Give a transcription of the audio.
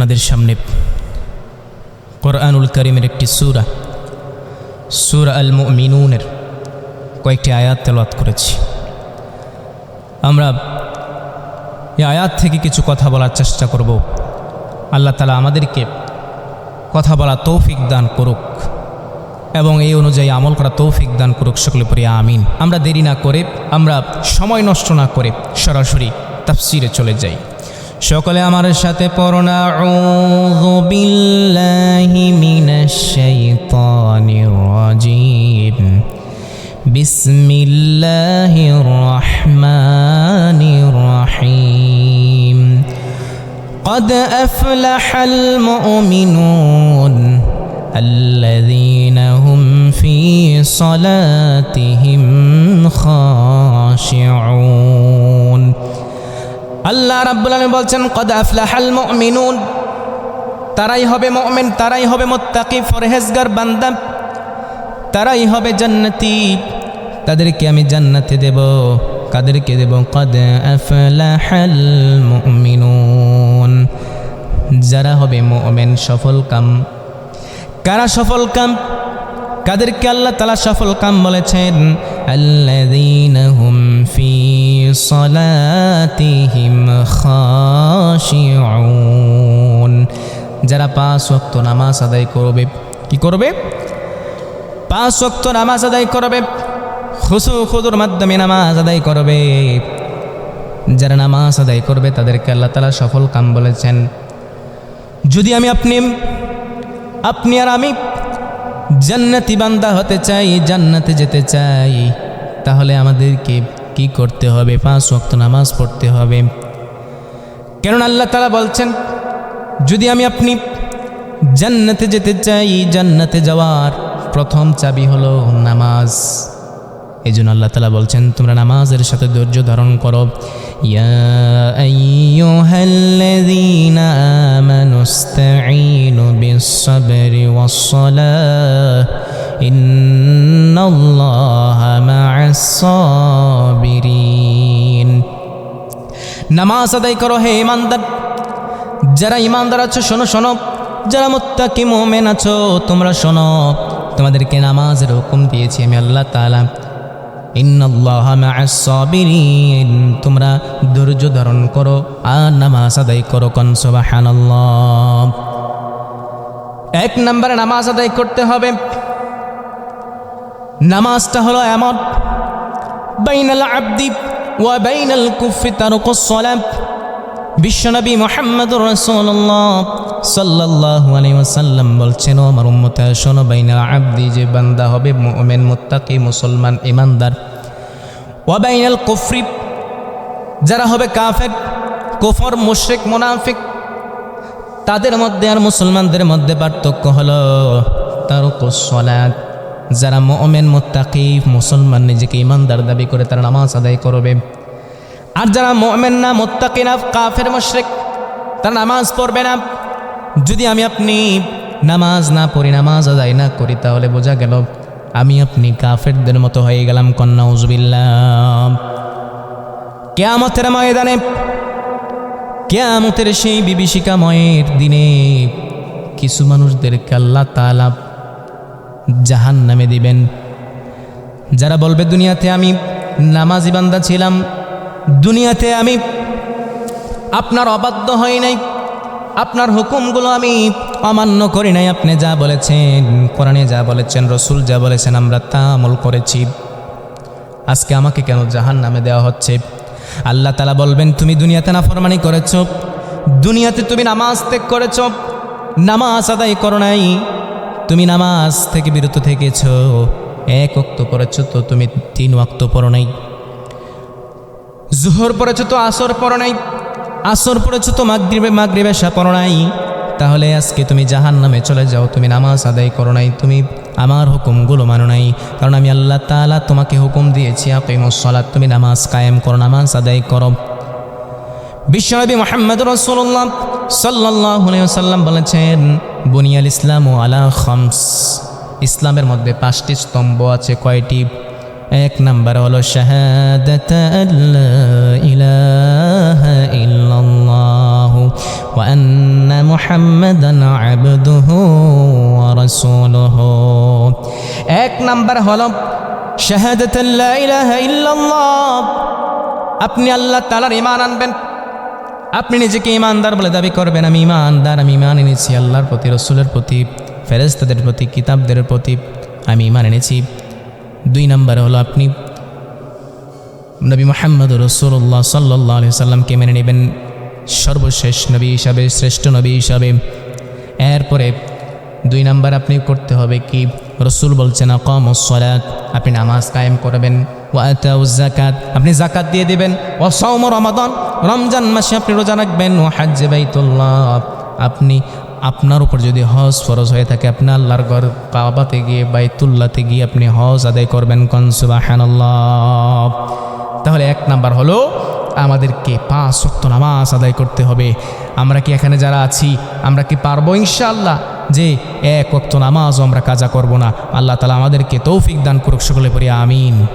আপনাদের সামনে কোরআনুল কারীমের একটি সূরা আল মুমিনুনের কয়েকটি আয়াত তেলাওয়াত করেছি। আমরা এই আয়াত থেকে কিছু কথা বলার চেষ্টা করব। আল্লাহ তাআলা আমাদেরকে কথা বলা তৌফিক দান করুক এবং এই অনুযায়ী আমল করা তৌফিক দান করুক, সকলে পড়ি আমিন। আমরা দেরি না করে, আমরা সময় নষ্ট না করে সরাসরি তাফসিরে চলে যাই। সকলে আমার সাথে পড়ুন, আউযু বিল্লাহি মিনাশ শাইতানির রাজীম, বিসমিল্লাহির রাহমানির রাহিম। قد أفلح المؤمنون الذين هم في صلاتهم خاشعون। আল্লাহ রাব্বুল আলামিন বলছেন কদ আফলাহাল মুমিনুন, তারাই হবে মুমিন, তারাই হবে মুত্তাকি পরহেজগার বান্দা, তারাই হবে জান্নাতি, তাদেরকে আমি জান্নাতে দেব। কাদেরকে দেব? কদ আফলাহাল মুমিনুন, যারা হবে মুমিন, সফল কাম। কারা সফল কাম? কাদেরকে আল্লাহ তাআলা সফল কাম বলেছেন? আল্লাযীনা হুম ফি সালাতিহিম খাশিউন, যারা 5 ওয়াক্ত নামাজ আদায় করবে। কি করবে? 5 ওয়াক্ত নামাজ আদায় করবে, খুশু খুদুর মাধ্যমে নামাজ আদায় করবে। যারা নামাজ আদায় করবে তাদেরকে আল্লাহ তাআলা সফল কাম বলেছেন। যদি আপনি আর আমি জান্নাতি বান্দা হতে চাই, জান্নাতে যেতে চাই, তাহলে আমাদেরকে কি করতে হবে? 5 ওয়াক্ত নামাজ পড়তে হবে। কেননা আল্লাহ তাআলা বলছেন যদি আপনি জান্নাতে যেতে চাই, জান্নাতে যাওয়ার প্রথম চাবি হলো নামাজ। এই জন্য আল্লাহ তাআলা বলছেন তোমরা নামাজের সাথে ধৈর্য ধারণ করো। ইয়া আইয়ুহাল্লাযীনা আমানুস্তাঈনু বিস-সাবরি ওয়াস-সালাহ ইন্নাল্লাহা মা'আস-সাবিরিন। নামাজ আদায় করো হে ঈমানদার, যারা ঈমানদার আছো শোনো শোনো, যারা মুত্তাকি মুমিন আছো তোমরা শোনো, তোমাদেরকে নামাজের হুকুম দিয়েছি আমি আল্লাহ তাআলা। ইন্নাল্লাহা মা'আস-সাবিরিন, তোমরা ধৈর্য ধারণ করো আর নামাজ আদায় করো। কোন সুবহানাল্লাহ। 1 নম্বরে নামাজ আদায় করতে হবে। নামাজটা হলো এমন বাইনাল আবদি ওয়া বাইনাল কুফরি তারকুস সালাত। বিশ্বনবী মুহাম্মদুর রাসূলুল্লাহ সাল্লাল্লাহু আলাইহি ওয়াসাল্লাম বলছেন, ও আমার উম্মত শোনো, বাইনাল আবদি, যে বান্দা হবে মুমিন, মুত্তাকি, মুসলমান, ঈমানদার, ওয়া বাইনাল কুফরি, যারা হবে কাফের, কুফর, মুশরিক, মুনাফিক, তাদের মধ্যে আর মুসলমানদের মধ্যে পার্থক্য হলো তারকুস সালাত। যারা মুমিন, মুত্তাকি, মুসলমান, নিজেকে ঈমানদার দাবি করে তারা নামাজ আদায় করবে। আর যারা মুমিন না, মুত্তাকি না, কাফের, মুশরিক, তারা নামাজ পড়বে না। যদি আপনি নামাজ না পড়ি, নামাজ আদায় না করি, তাহলে বোঝা গেল আমি আপনি কাফেরদের মতো হয়ে গেলাম। কন্যা উযবিল্লাহ। কিয়ামতের ময়দানে, কিয়ামতের সেই বিভীষিকাময়ের দিনে কিছু মানুষদেরকে আল্লাহ তাআলা জাহান্নামে দিবেন। যারা বলবে দুনিয়াতে আমি নামাজি বান্দা ছিলাম, দুনিয়াতে আমি আপনার অবাধ্য হই নাই, আপনার হুকুমগুলো আমি অমান্য করি নাই, আপনি যা বলেছেন, কোরআনে যা বলেছেন, রসুল যা বলেছেন, আমরা তা আমল করেছি, আজকে আমাকে কেন জাহান্নামে দেওয়া হচ্ছে? আল্লাহ তাআলা বলবেন তুমি দুনিয়াতে নাফরমানি করেছ, দুনিয়াতে তুমি নামাজ ত্যাগ করেছ, নামাজ আদায় করো নাই, তুমি নামাজ থেকে বিরত থেকেছ। 1 ওয়াক্ত পড়েছ তো তুমি 3 ওয়াক্ত পড়ো নাই, জোহর পড়েছ তো আসর পড়ো নাই, আসর পড়েছ তো মাগরিব এশা পড়ো নাই। তাহলে আজকে তুমি জাহান্নামে চলে যাও। তুমি নামাজ আদায় করো নাই, তুমি আমার হুকুমগুলো মানো নাই। কারণ আমি আল্লাহ তাআলা তোমাকে হুকুম দিয়েছি আকিমুস সালাত, তুমি নামাজ কায়েম করো, নামাজ আদায় করো। বিশ্বনবী মুহাম্মদুর রাসূলুল্লাহ সাল্লাল্লাহু আলাইহি ওয়াসাল্লাম বলেছেন বুনিয়াল ইসলামু আলা খামস, ইসলামের মধ্যে 5টি স্তম্ভ আছে। কয়টি? 1 নম্বর হলো শাহাদাতু আল্লা ইলাহা ইল্লাল্লাহ وأن محمدا عبده ورسوله এক নাম্বার হলো শাহাদাত লা ইলাহা ইল্লাল্লাহ আপনি আল্লাহ তাআলার ঈমান আনবেন আপনি নিজেকে ঈমানদার বলে দাবি করবেন আমি ঈমানদার আমি ঈমান এনেছি আল্লাহর প্রতি রাসূলের প্রতি ফেরেশতাদের প্রতি কিতাবদের প্রতি আমি ঈমান এনেছি দুই নাম্বার হলো আপনি নবী মুহাম্মদ রাসূলুল্লাহ সাল্লাল্লাহু আলাইহি সাল্লামকে মেনে নেবেন সর্বশেষ নবী হিসাবে শ্রেষ্ঠ নবী হিসাবে এরপরে দুই নাম্বার আপনি করতে হবে কি রাসূল বলছেন আকামুস সালাত আপনি নামাজ কায়েম করবেন ওয়া আতাউজ যাকাত আপনি যাকাত দিয়ে দিবেন ওয়া সাওম রমাদান রমজান মাসে আপনি রোজা রাখবেন ওয়া হজ্জ বাইতুল্লাহ আপনি আপনার উপর যদি হজ ফরজ হয়ে থাকে আপনি আল্লাহর ঘর কাবাতে গিয়ে বাইতুল্লাহতে গিয়ে আপনি হজ আদায় করবেন কোন সুবহানাল্লাহ তাহলে এক নাম্বার হলো আমাদেরকে 5 ওয়াক্ত নামাজ আদায় করতে হবে আমরা কি এখানে যারা আছি আমরা কি পারবো ইনশাআল্লাহ যে এক ওয়াক্ত নামাজও আমরা কাজা করব না আল্লাহ তাআলা আমাদেরকে তৌফিক দান করুক সকলে পড়ি আমিন